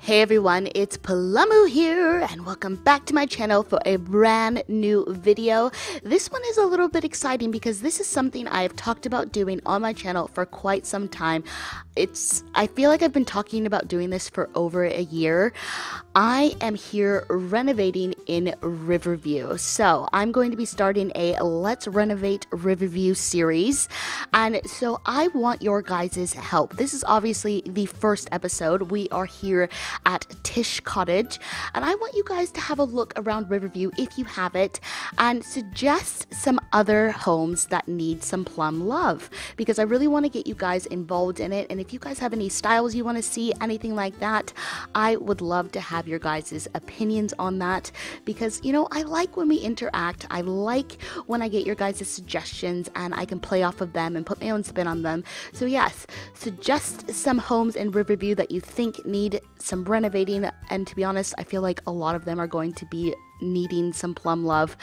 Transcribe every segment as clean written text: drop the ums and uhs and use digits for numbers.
Hey everyone, it's plumioux here and welcome back to my channel for a brand new video. This one is a little bit exciting because this is something I've talked about doing on my channel for quite some time. I feel like I've been talking about doing this for over a year. I am here renovating in Riverview. So I'm going to be starting a Let's Renovate Riverview series. And so I want your guys' help. This is obviously the first episode. We are here at Tish Cottage, and I want you guys to have a look around Riverview if you have it and suggest some other homes that need some plum love, because I really want to get you guys involved in it. And if you guys have any styles you want to see, anything like that, I would love to have your guys' opinions on that, because you know, I like when we interact. I like when I get your guys' suggestions and I can play off of them and put my own spin on them. So yes, suggest some homes in Riverview that you think need some renovating, and to be honest, I feel like a lot of them are going to be needing some plum love.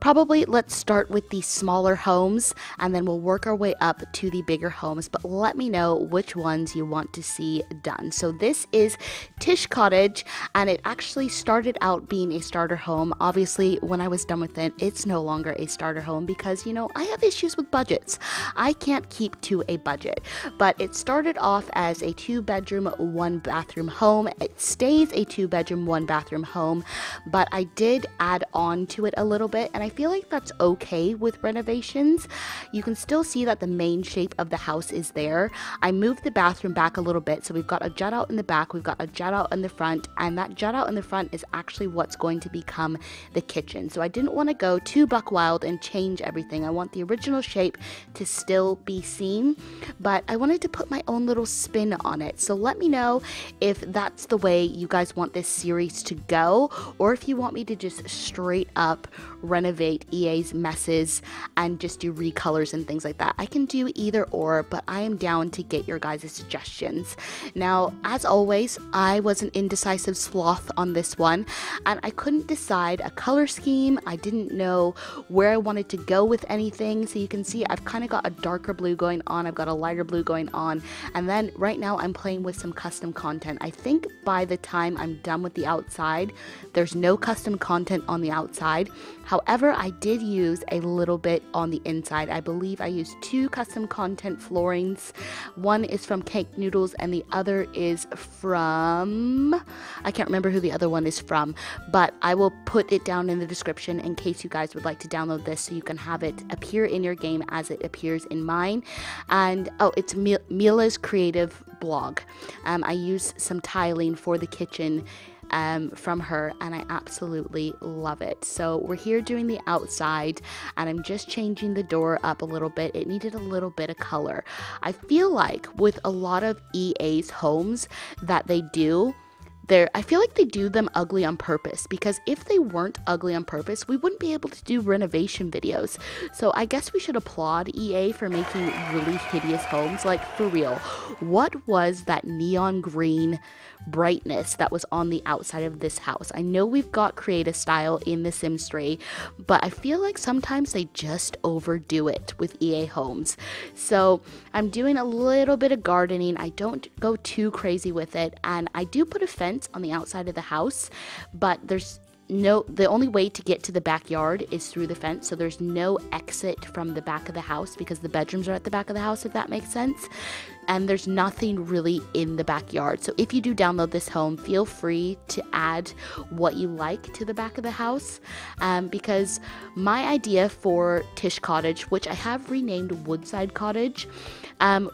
Probably let's start with the smaller homes and then we'll work our way up to the bigger homes, but let me know which ones you want to see done. So this is Tish Cottage, and it actually started out being a starter home. Obviously when I was done with it, it's no longer a starter home because, you know, I have issues with budgets. I can't keep to a budget, but it started off as a 2-bedroom 1-bathroom home. It stays a 2-bedroom 1-bathroom home, but I did add on to it a little bit, and I feel like that's okay with renovations. You can still see that the main shape of the house is there. I moved the bathroom back a little bit, so we've got a jut out in the back, we've got a jut out in the front, and that jut out in the front is actually what's going to become the kitchen. So I didn't want to go too buck wild and change everything. I want the original shape to still be seen, but I wanted to put my own little spin on it. So let me know if that's the way you guys want this series to go, or if you want me to just straight up renovate EA's messes and just do recolors and things like that. I can do either or, but I am down to get your guys' suggestions. Now, as always, I was an indecisive sloth on this one, and I couldn't decide a color scheme. I didn't know where I wanted to go with anything. So you can see I've kind of got a darker blue going on, I've got a lighter blue going on, and then right now I'm playing with some custom content. I think by the time I'm done with the outside, there's no custom content on the outside. However, I did use a little bit on the inside. I believe I used 2 custom content floorings. One is from Cake Noodles and the other is from, I can't remember who the other one is from, but I will put it down in the description in case you guys would like to download this so you can have it appear in your game as it appears in mine. And oh, it's Mila's creative blog. I used some tiling for the kitchen from her, and I absolutely love it. So we're here doing the outside, and I'm just changing the door up a little bit. It needed a little bit of color. I feel like with a lot of EA's homes that they do, I feel like they do them ugly on purpose, because if they weren't ugly on purpose, we wouldn't be able to do renovation videos. So I guess we should applaud EA for making really hideous homes. Like, for real, what was that neon green brightness that was on the outside of this house? I know we've got creative style in The Sims 3, but I feel like sometimes they just overdo it with EA homes. So I'm doing a little bit of gardening. I don't go too crazy with it, and I do put a fence on the outside of the house, but the only way to get to the backyard is through the fence, so there's no exit from the back of the house because the bedrooms are at the back of the house, if that makes sense. And there's nothing really in the backyard. So if you do download this home, feel free to add what you like to the back of the house, because my idea for Tish Cottage, which I have renamed Woodside Cottage,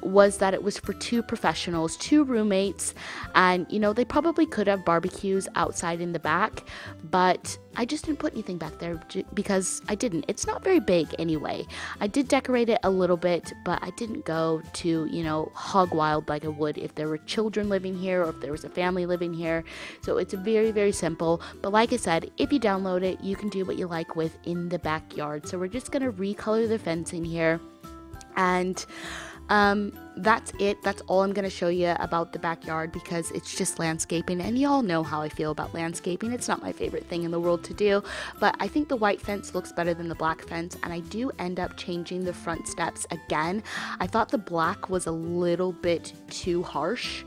was that it was for 2 professionals, 2 roommates, and you know, they probably could have barbecues outside in the back, but I just didn't put anything back there because I didn't. It's not very big anyway. I did decorate it a little bit, but I didn't go to, you know, hog wild like I would if there were children living here or if there was a family living here. So it's very, very simple. But like I said, if you download it, you can do what you like with in the backyard. So we're just going to recolor the fencing here. And that's it. That's all I'm going to show you about the backyard because it's just landscaping, and y'all know how I feel about landscaping. It's not my favorite thing in the world to do, but I think the white fence looks better than the black fence, and I do end up changing the front steps again. I thought the black was a little bit too harsh,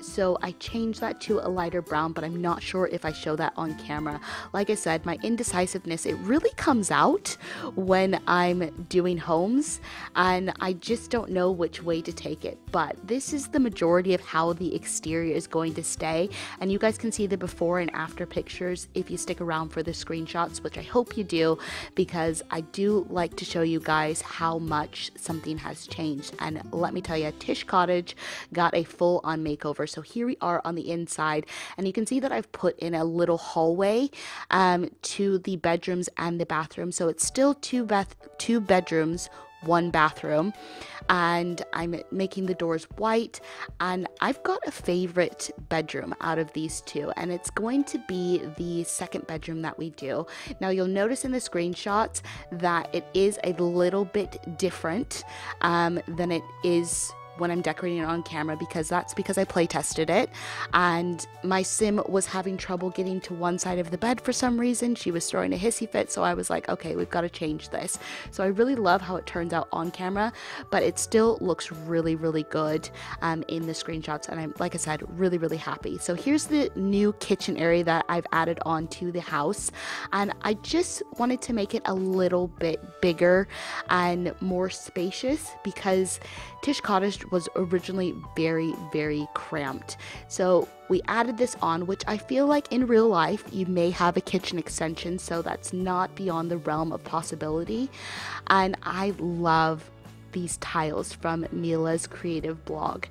so I changed that to a lighter brown, but I'm not sure if I show that on camera. Like I said, my indecisiveness, it really comes out when I'm doing homes, and I just don't know which way to take it. But this is the majority of how the exterior is going to stay, and you guys can see the before and after pictures if you stick around for the screenshots, which I hope you do, because I do like to show you guys how much something has changed. And let me tell you, Tish Cottage got a full-on makeover. So here we are on the inside, and you can see that I've put in a little hallway to the bedrooms and the bathroom. So it's still two bedrooms, one bathroom, and I'm making the doors white, and I've got a favorite bedroom out of these two, and it's going to be the second bedroom that we do. Now you'll notice in the screenshots that it is a little bit different than it is when I'm decorating it on camera, because I play tested it, and my sim was having trouble getting to one side of the bed for some reason. She was throwing a hissy fit, so I was like, okay, we've got to change this. So I really love how it turns out on camera, but it still looks really, really good in the screenshots, and I'm, like I said, really, really happy. So here's the new kitchen area that I've added on to the house, and I just wanted to make it a little bit bigger and more spacious because Tish Cottage was originally very, very cramped. So we added this on, which I feel like in real life you may have a kitchen extension, so that's not beyond the realm of possibility. And I love these tiles from Mila's creative blog,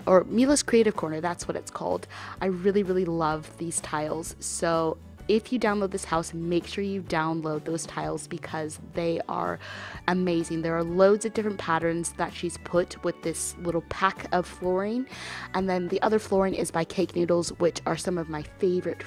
or Mila's creative corner, that's what it's called. I really, really love these tiles. So if you download this house, make sure you download those tiles because they are amazing. There are loads of different patterns that she's put with this little pack of flooring, and then the other flooring is by Cake Noodles, which are some of my favorite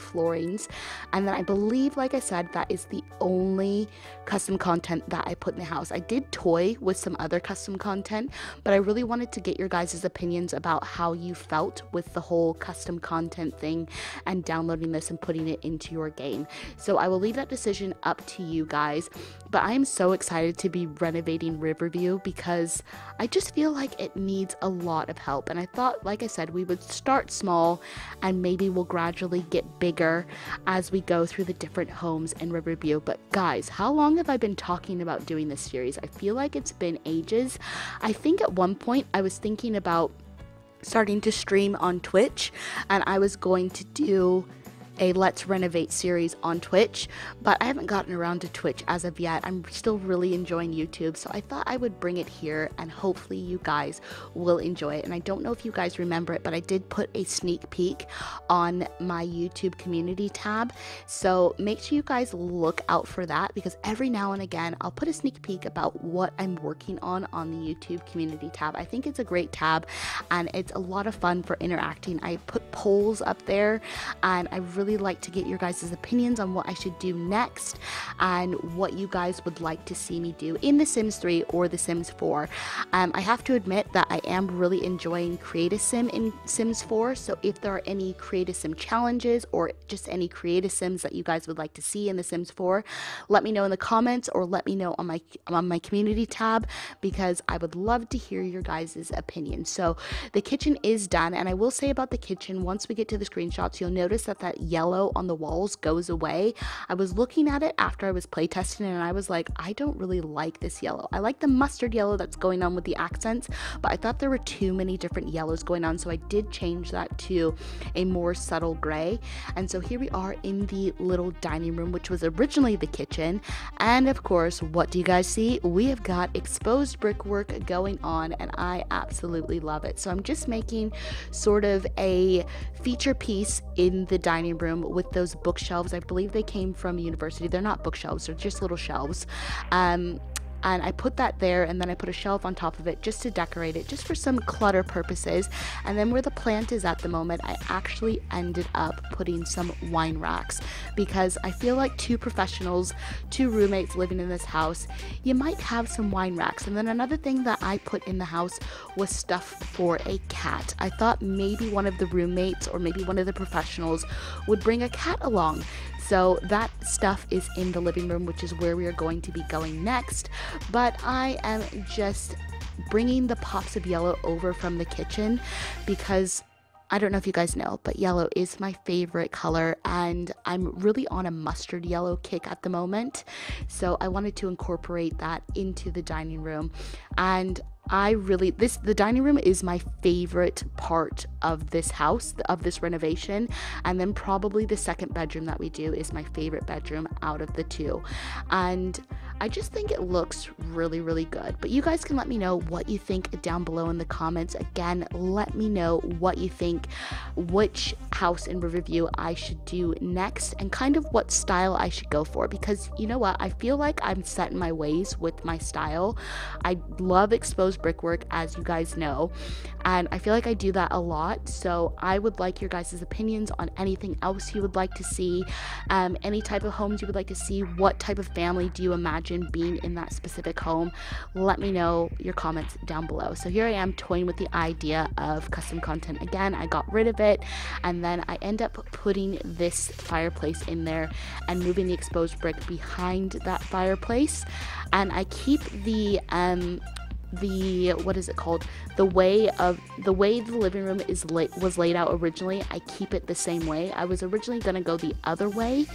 floorings. And then I believe, like I said, that is the only custom content that I put in the house. I did toy with some other custom content, but I really wanted to get your guys' opinions about how you felt with the whole custom content thing and downloading this and putting it into your game. So I will leave that decision up to you guys, but I am so excited to be renovating Riverview because I just feel like it needs a lot of help, and I thought, like I said, we would start small and maybe we'll gradually get bigger as we go through the different homes in Riverview. But guys, how long have I been talking about doing this series? I feel like it's been ages. I think at one point I was thinking about starting to stream on Twitch, and I was going to do a Let's Renovate series on Twitch, but I haven't gotten around to Twitch as of yet. I'm still really enjoying YouTube, so I thought I would bring it here and hopefully you guys will enjoy it. And I don't know if you guys remember it, but I did put a sneak peek on my YouTube community tab, so make sure you guys look out for that, because every now and again I'll put a sneak peek about what I'm working on the YouTube community tab. I think it's a great tab and it's a lot of fun for interacting. I put polls up there, and I really like to get your guys' opinions on what I should do next and what you guys would like to see me do in The Sims 3 or The Sims 4. I have to admit that I am really enjoying Create a Sim in Sims 4, so if there are any Create a Sim challenges or just any Create a Sims that you guys would like to see in The Sims 4, let me know in the comments or let me know on my community tab, because I would love to hear your guys' opinions. So the kitchen is done, and I will say about the kitchen, once we get to the screenshots, you'll notice that yellow on the walls goes away. I was looking at it after I was playtesting and I was like, I don't really like this yellow. I like the mustard yellow that's going on with the accents, but I thought there were too many different yellows going on, so I did change that to a more subtle gray. And so here we are in the little dining room, which was originally the kitchen. And of course, what do you guys see? We have got exposed brickwork going on, and I absolutely love it. So I'm just making sort of a feature piece in the dining room with those bookshelves. I believe they came from university. They're not bookshelves, they're just little shelves. and I put that there, and then I put a shelf on top of it just to decorate it, just for some clutter purposes. And then where the plant is at the moment, I actually ended up putting some wine racks, because I feel like two professionals, two roommates living in this house, you might have some wine racks. And then another thing that I put in the house was stuff for a cat. I thought maybe one of the roommates or maybe one of the professionals would bring a cat along. So that stuff is in the living room, which is where we are going to be going next. But I am just bringing the pops of yellow over from the kitchen, because I don't know if you guys know, but yellow is my favorite color, and I'm really on a mustard yellow kick at the moment. So I wanted to incorporate that into the dining room. And the dining room is my favorite part of this house, of this renovation. And then probably the second bedroom that we do is my favorite bedroom out of the two. And I just think it looks really, really good. But you guys can let me know what you think down below in the comments. Again, let me know what you think, which house in Riverview I should do next, and kind of what style I should go for. Because you know what? I feel like I'm set in my ways with my style. I love exposed brickwork, as you guys know, and I feel like I do that a lot. So I would like your guys' opinions on anything else you would like to see, any type of homes you would like to see. What type of family do you imagine being in that specific home? Let me know your comments down below. So here I am toying with the idea of custom content again. I got rid of it, and then I end up putting this fireplace in there and moving the exposed brick behind that fireplace. And I keep the what is it called, the way the living room was laid out originally. I keep it the same way. I was originally gonna go the other way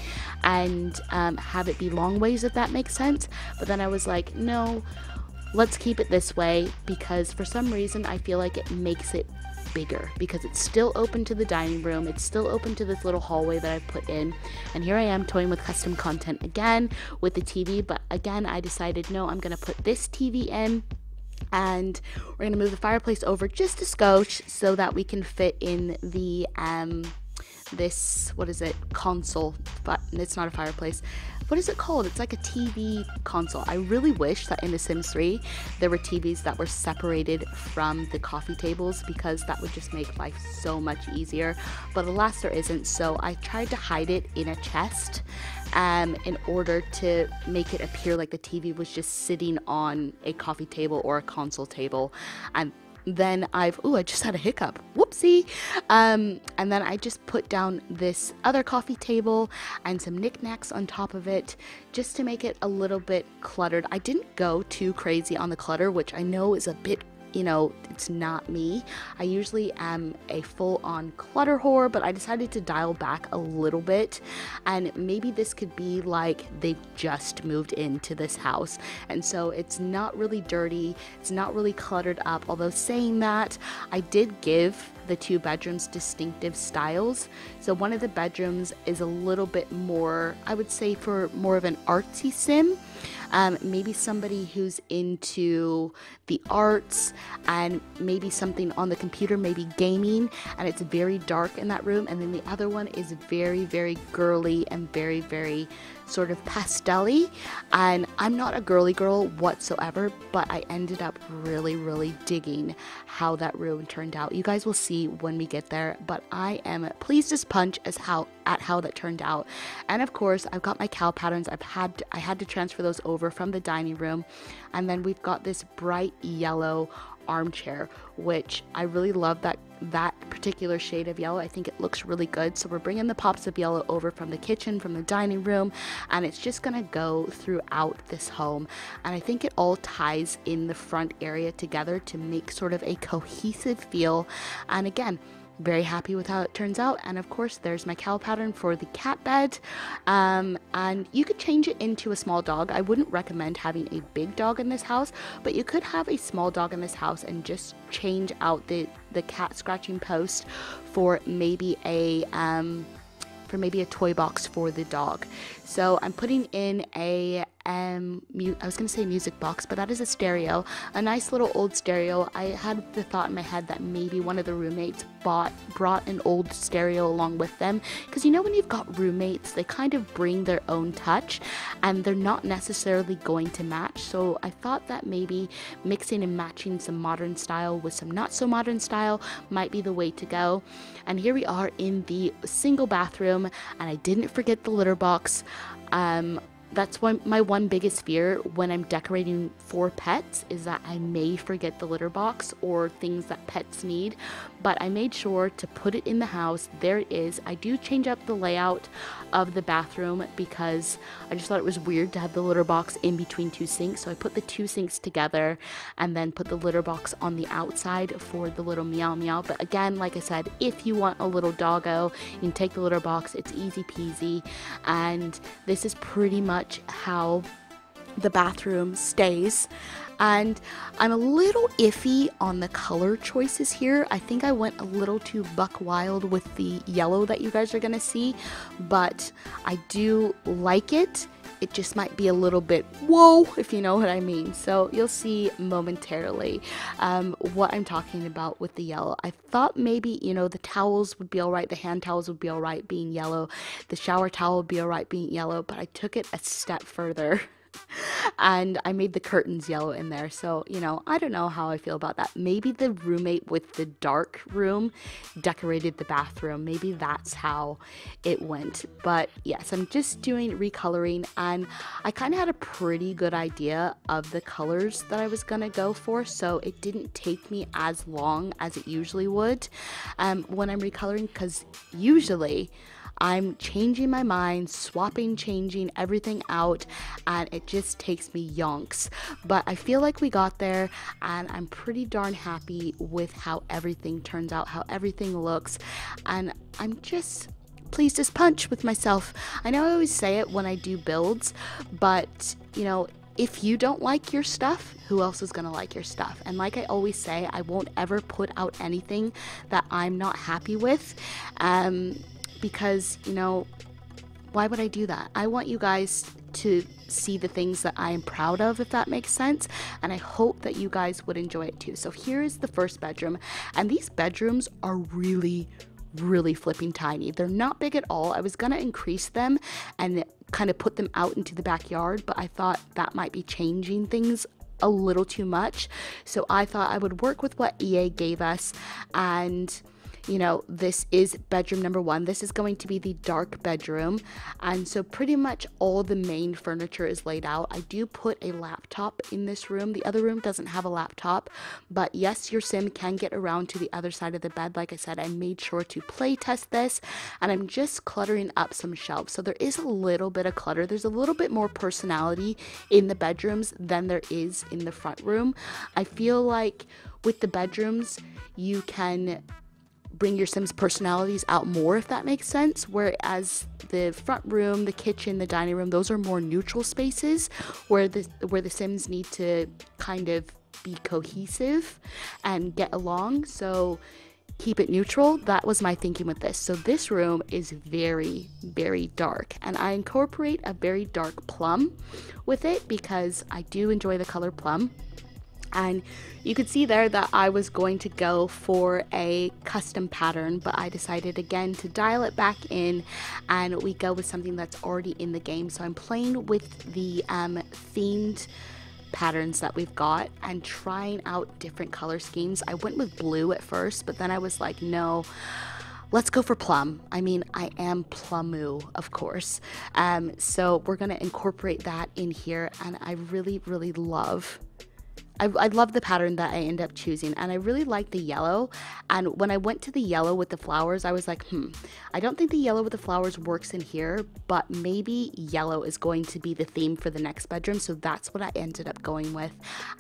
and have it be long ways, if that makes sense, but then I was like, no, let's keep it this way, because for some reason I feel like it makes it bigger, because it's still open to the dining room, it's still open to this little hallway that I put in. And here I am toying with custom content again with the TV, but again I decided, no, I'm gonna put this TV in, and we're gonna move the fireplace over just a skosh so that we can fit in the this, what is it, console, but it's not a fireplace. What is it called? It's like a TV console. I really wish that in The Sims 3 there were TVs that were separated from the coffee tables, because that would just make life so much easier. But alas, there isn't. So I tried to hide it in a chest in order to make it appear like the TV was just sitting on a coffee table or a console table. And then I just had a hiccup, whoopsie. And then I just put down this other coffee table and some knickknacks on top of it, just to make it a little bit cluttered. I didn't go too crazy on the clutter, which I know is a bit, it's not me. I usually am a full-on clutter whore, but I decided to dial back a little bit, and maybe this could be like they've just moved into this house, and so it's not really dirty, it's not really cluttered up. Although saying that, I did give the two bedrooms distinctive styles. So one of the bedrooms is a little bit more, I would say, for more of an artsy sim. Maybe somebody who's into the arts, and maybe something on the computer, maybe gaming, and it's very dark in that room. And then the other one is very, very girly and very, very sort of pastel-y. And I'm not a girly girl whatsoever, but I ended up really, really digging how that room turned out. You guys will see when we get there, but I am pleased as punch at how that turned out. And of course, I've got my cowl patterns. I had to transfer those over from the dining room. And then we've got this bright yellow armchair, which I really love that particular shade of yellow. I think it looks really good. So we're bringing the pops of yellow over from the kitchen, from the dining room, and it's just gonna go throughout this home. And I think it all ties in the front area together to make sort of a cohesive feel. And again, very happy with how it turns out. And of course, there's my cowl pattern for the cat bed, and you could change it into a small dog. I wouldn't recommend having a big dog in this house, but you could have a small dog in this house and just change out the cat scratching post for maybe a toy box for the dog. So I'm putting in a I was gonna say music box, but that is a stereo, a nice little old stereo. I had the thought in my head that maybe one of the roommates brought an old stereo along with them, because you know when you've got roommates, they kind of bring their own touch and they're not necessarily going to match. So I thought that maybe mixing and matching some modern style with some not so modern style might be the way to go. And here we are in the single bathroom, and I didn't forget the litter box. That's my one biggest fear when I'm decorating for pets, is that I may forget the litter box or things that pets need, but I made sure to put it in the house. There it is. I do change up the layout of the bathroom because I just thought it was weird to have the litter box in between two sinks, so I put the two sinks together and then put the litter box on the outside for the little meow meow. But again, like I said, if you want a little doggo, you can take the litter box. It's easy peasy, and this is pretty much how the bathroom stays. And I'm a little iffy on the color choices here. I think I went a little too buck wild with the yellow that you guys are gonna see, but I do like it. It just might be a little bit whoa, if you know what I mean. So you'll see momentarily what I'm talking about with the yellow. I thought maybe, you know, the towels would be all right, the hand towels would be all right being yellow, the shower towel would be all right being yellow, but I took it a step further. And I made the curtains yellow in there. So, you know, I don't know how I feel about that. Maybe the roommate with the dark room decorated the bathroom. Maybe that's how it went. But yes, I'm just doing recoloring, and I kind of had a pretty good idea of the colors that I was gonna go for, so it didn't take me as long as it usually would when I'm recoloring, because usually I'm changing my mind, swapping, changing everything out, and it just takes me yonks. But I feel like we got there, and I'm pretty darn happy with how everything turns out, how everything looks, and I'm just pleased as punch with myself. I know I always say it when I do builds, but you know, if you don't like your stuff, who else is gonna like your stuff? And like I always say, I won't ever put out anything that I'm not happy with. Because, you know, why would I do that? I want you guys to see the things that I am proud of, if that makes sense, and I hope that you guys would enjoy it too. So here is the first bedroom, and these bedrooms are really flipping tiny. They're not big at all. I was gonna increase them and kind of put them out into the backyard, but I thought that might be changing things a little too much, so I thought I would work with what EA gave us. And you know, this is bedroom number one. This is going to be the dark bedroom, and so pretty much all the main furniture is laid out. I do put a laptop in this room. The other room doesn't have a laptop, but yes, your sim can get around to the other side of the bed. Like I said, I made sure to play test this, and I'm just cluttering up some shelves. So there is a little bit of clutter. There's a little bit more personality in the bedrooms than there is in the front room. I feel like with the bedrooms, you can bring your Sims personalities out more, if that makes sense, whereas the front room, the kitchen, the dining room, those are more neutral spaces where the Sims need to kind of be cohesive and get along. So keep it neutral. That was my thinking with this. So this room is very dark, and I incorporate a very dark plum with it because I do enjoy the color plum. And you could see there that I was going to go for a custom pattern, but I decided again to dial it back in, and we go with something that's already in the game. So I'm playing with the themed patterns that we've got and trying out different color schemes. I went with blue at first, but then I was like, no, let's go for plum. I mean, I am plumioux, of course. So we're gonna incorporate that in here, and I really love I love the pattern that I end up choosing, and I really like the yellow. And when I went to the yellow with the flowers, I was like, I don't think the yellow with the flowers works in here, but maybe yellow is going to be the theme for the next bedroom. So that's what I ended up going with.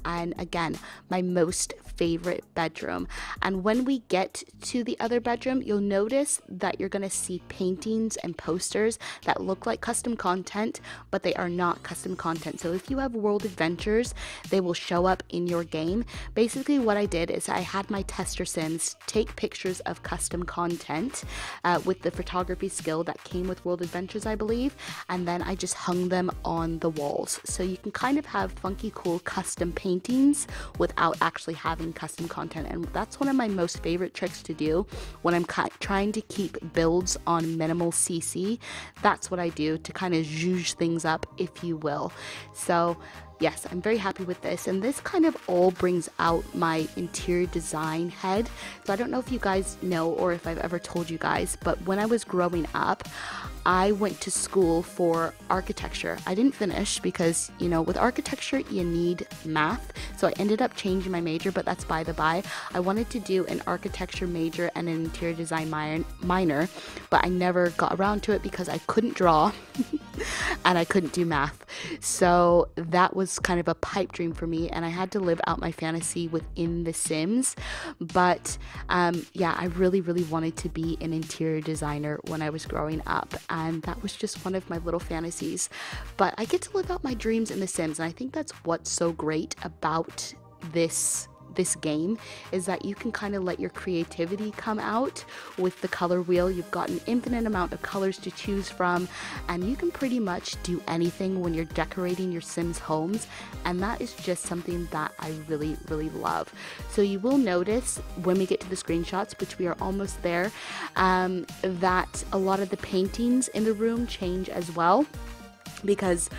And again, my most favorite bedroom. And when we get to the other bedroom, you'll notice that you're gonna see paintings and posters that look like custom content, but they are not custom content. So if you have World Adventures, they will show up in your game. Basically what I did is I had my tester sims take pictures of custom content with the photography skill that came with World Adventures, I believe, and then I just hung them on the walls. So you can kind of have funky cool custom paintings without actually having custom content, and that's one of my most favorite tricks to do when I'm trying to keep builds on minimal CC. That's what I do to kind of zhuzh things up, if you will. So yes, I'm very happy with this, and this kind of all brings out my interior design head. So I don't know if you guys know or if I've ever told you guys, but when I was growing up, I went to school for architecture. I didn't finish because, you know, with architecture you need math, so I ended up changing my major, but that's by the by. I wanted to do an architecture major and an interior design minor, but I never got around to it because I couldn't draw and I couldn't do math. So that was kind of a pipe dream for me, and I had to live out my fantasy within The Sims. But yeah, I really wanted to be an interior designer when I was growing up, and that was just one of my little fantasies. But I get to live out my dreams in The Sims, and I think that's what's so great about this game, is that you can kind of let your creativity come out with the color wheel. You've got an infinite amount of colors to choose from, and you can pretty much do anything when you're decorating your Sims homes, and that is just something that I really love. So you will notice when we get to the screenshots, which we are almost there, that a lot of the paintings in the room change as well, because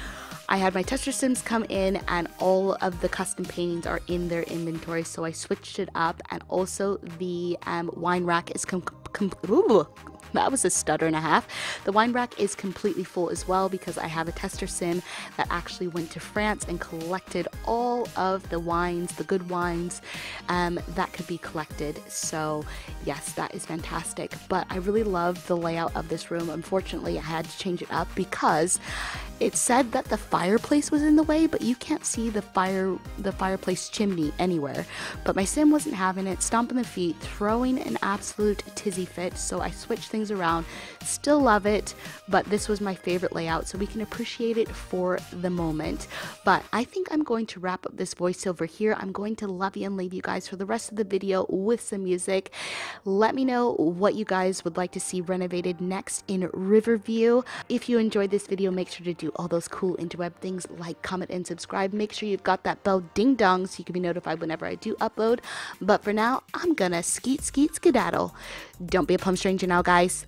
I had my tester sims come in and all of the custom paintings are in their inventory, so I switched it up. And also the wine rack is that was a stutter and a half. The wine rack is completely full as well, because I have a tester sim that actually went to France and collected all of the wines, the good wines that could be collected. So yes, that is fantastic. But I really love the layout of this room. Unfortunately, I had to change it up because it said that the fireplace was in the way, but you can't see the fireplace chimney anywhere. But my sim wasn't having it, stomping the feet, throwing an absolute tizzy fit, so I switched things around. Still love it, but this was my favorite layout, so we can appreciate it for the moment. But I think I'm going to wrap up this voiceover here. I'm going to love you and leave you guys for the rest of the video with some music. Let me know what you guys would like to see renovated next in Riverview. If you enjoyed this video, make sure to do all those cool interweb things like comment and subscribe. Make sure you've got that bell ding dong so you can be notified whenever I do upload. But for now, I'm gonna skedaddle. Don't be a plum stranger now, guys.